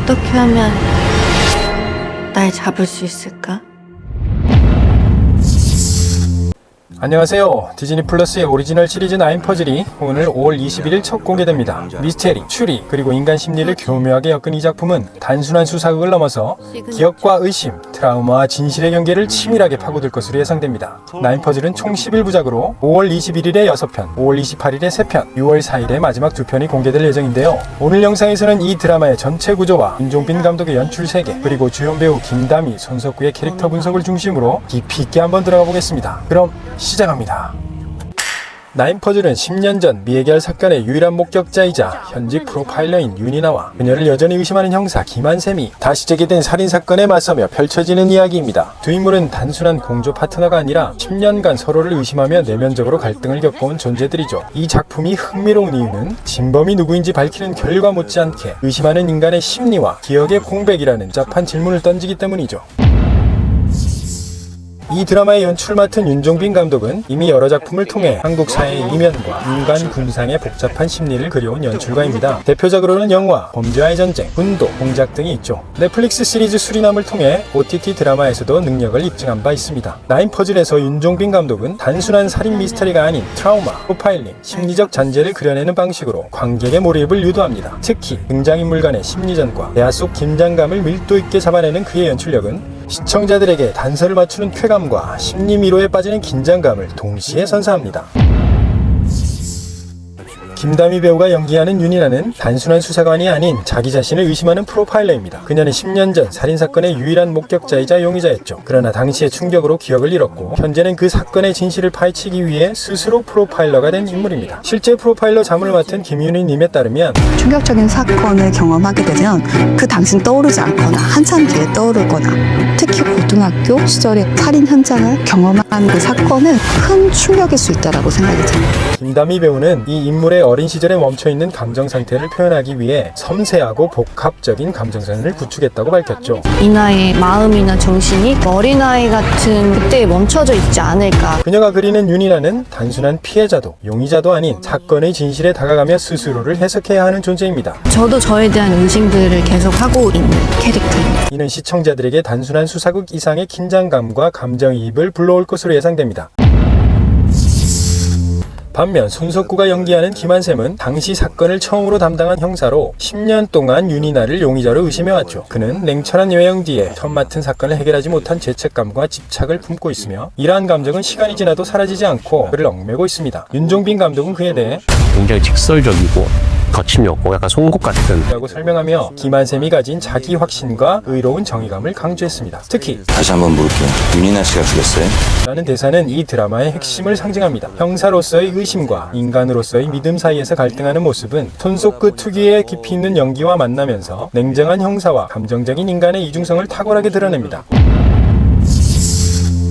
어떻게 하면 날 잡을 수 있을까? 안녕하세요. 디즈니 플러스의 오리지널 시리즈 9 퍼즐이 오늘 5월 21일 첫 공개됩니다. 미스테리, 추리, 그리고 인간 심리를 교묘하게 엮은 이 작품은 단순한 수사극을 넘어서 기억과 의심, 트라우마와 진실의 경계를 치밀하게 파고들 것으로 예상됩니다. 9 퍼즐은 총 11부작으로 5월 21일에 6편, 5월 28일에 3편, 6월 4일에 마지막 2편이 공개될 예정인데요. 오늘 영상에서는 이 드라마의 전체 구조와 윤종빈 감독의 연출 세계, 그리고 주연 배우 김다미, 손석구의 캐릭터 분석을 중심으로 깊이 있게 한번 들어가 보겠습니다. 그럼 시작합니다. 9 퍼즐은 10년 전 미해결 사건의 유일한 목격자이자 현직 프로파일러인 윤이나와 그녀를 여전히 의심하는 형사 김한샘이 다시 제기된 살인사건에 맞서며 펼쳐지는 이야기입니다. 두 인물은 단순한 공조 파트너가 아니라 10년간 서로를 의심하며 내면적으로 갈등을 겪어온 존재들이죠. 이 작품이 흥미로운 이유는 진범이 누구인지 밝히는 결과 못지않게 의심하는 인간의 심리와 기억의 공백이라는 잡한 질문을 던지기 때문이죠. 이 드라마의 연출을 맡은 윤종빈 감독은 이미 여러 작품을 통해 한국 사회의 이면과 인간 군상의 복잡한 심리를 그려온 연출가입니다. 대표적으로는 영화 범죄와의 전쟁, 분도, 공작 등이 있죠. 넷플릭스 시리즈 수리남을 통해 OTT 드라마에서도 능력을 입증한 바 있습니다. 9 퍼즐에서 윤종빈 감독은 단순한 살인 미스터리가 아닌 트라우마, 프로파일링, 심리적 잔재를 그려내는 방식으로 관객의 몰입을 유도합니다. 특히 등장인물 간의 심리전과 대화 속 긴장감을 밀도 있게 잡아내는 그의 연출력은 시청자들에게 단서를 맞추는 쾌감과 심리 미로에 빠지는 긴장감을 동시에 선사합니다. 김다미 배우가 연기하는 윤이나는 단순한 수사관이 아닌 자기 자신을 의심하는 프로파일러입니다. 그녀는 10년 전 살인사건의 유일한 목격자이자 용의자였죠. 그러나 당시의 충격으로 기억을 잃었고 현재는 그 사건의 진실을 파헤치기 위해 스스로 프로파일러가 된 인물입니다. 실제 프로파일러 자문을 맡은 김윤희 님에 따르면 충격적인 사건을 경험하게 되면 그 당시는 떠오르지 않거나 한참 뒤에 떠오르거나 특히 고등학교 시절에 살인 현장을 경험한 그 사건은 큰 충격일 수 있다고 생각이 듭니다. 김다미 배우는 이 인물의 어린 시절에 멈춰있는 감정 상태를 표현하기 위해 섬세하고 복합적인 감정선을 구축했다고 밝혔죠. 이나의 마음이나 정신이 어린아이 같은 그때에 멈춰져 있지 않을까. 그녀가 그리는 윤이나는 단순한 피해자도 용의자도 아닌 사건의 진실에 다가가며 스스로를 해석해야 하는 존재입니다. 저도 저에 대한 의심들을 계속하고 있는 캐릭터입니다. 이는 시청자들에게 단순한 수사극 이상의 긴장감과 감정이입을 불러올 것으로 예상됩니다. 반면 손석구가 연기하는 김한샘은 당시 사건을 처음으로 담당한 형사로 10년 동안 윤이나를 용의자로 의심해왔죠. 그는 냉철한 외형 뒤에 처음 맡은 사건을 해결하지 못한 죄책감과 집착을 품고 있으며 이러한 감정은 시간이 지나도 사라지지 않고 그를 얽매고 있습니다. 윤종빈 감독은 그에 대해 굉장히 직설적이고 거침이 없고 약간 송곳 같은 라고 설명하며 김한샘이 가진 자기 확신과 의로운 정의감을 강조했습니다. 특히 다시 한번 물을게요. 윤이나 씨가 죽였어요? 라는 대사는 이 드라마의 핵심을 상징합니다. 형사로서의 의심과 인간으로서의 믿음 사이에서 갈등하는 모습은 손석구 특유의 깊이 있는 연기와 만나면서 냉정한 형사와 감정적인 인간의 이중성을 탁월하게 드러냅니다.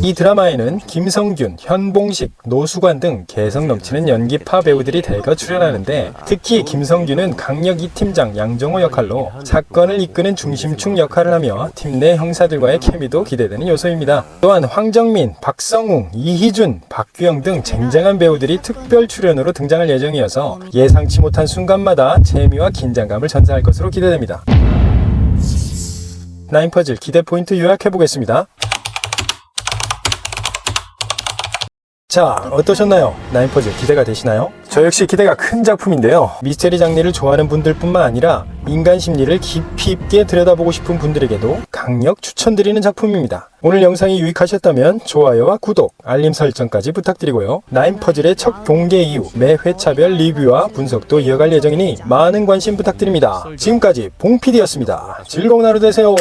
이 드라마에는 김성균, 현봉식, 노수관 등 개성 넘치는 연기파 배우들이 대거 출연하는데 특히 김성균은 강력 이 팀장 양정호 역할로 사건을 이끄는 중심축 역할을 하며 팀 내 형사들과의 케미도 기대되는 요소입니다. 또한 황정민, 박성웅, 이희준, 박규영 등 쟁쟁한 배우들이 특별 출연으로 등장할 예정이어서 예상치 못한 순간마다 재미와 긴장감을 전사할 것으로 기대됩니다. 9 퍼즐 기대 포인트 요약해보겠습니다. 자, 어떠셨나요? 9 퍼즐 기대가 되시나요? 저 역시 기대가 큰 작품인데요. 미스테리 장르를 좋아하는 분들뿐만 아니라 인간 심리를 깊이 있게 들여다보고 싶은 분들에게도 강력 추천드리는 작품입니다. 오늘 영상이 유익하셨다면 좋아요와 구독, 알림 설정까지 부탁드리고요. 9 퍼즐의 첫 공개 이후 매 회차별 리뷰와 분석도 이어갈 예정이니 많은 관심 부탁드립니다. 지금까지 봉PD였습니다. 즐거운 하루 되세요.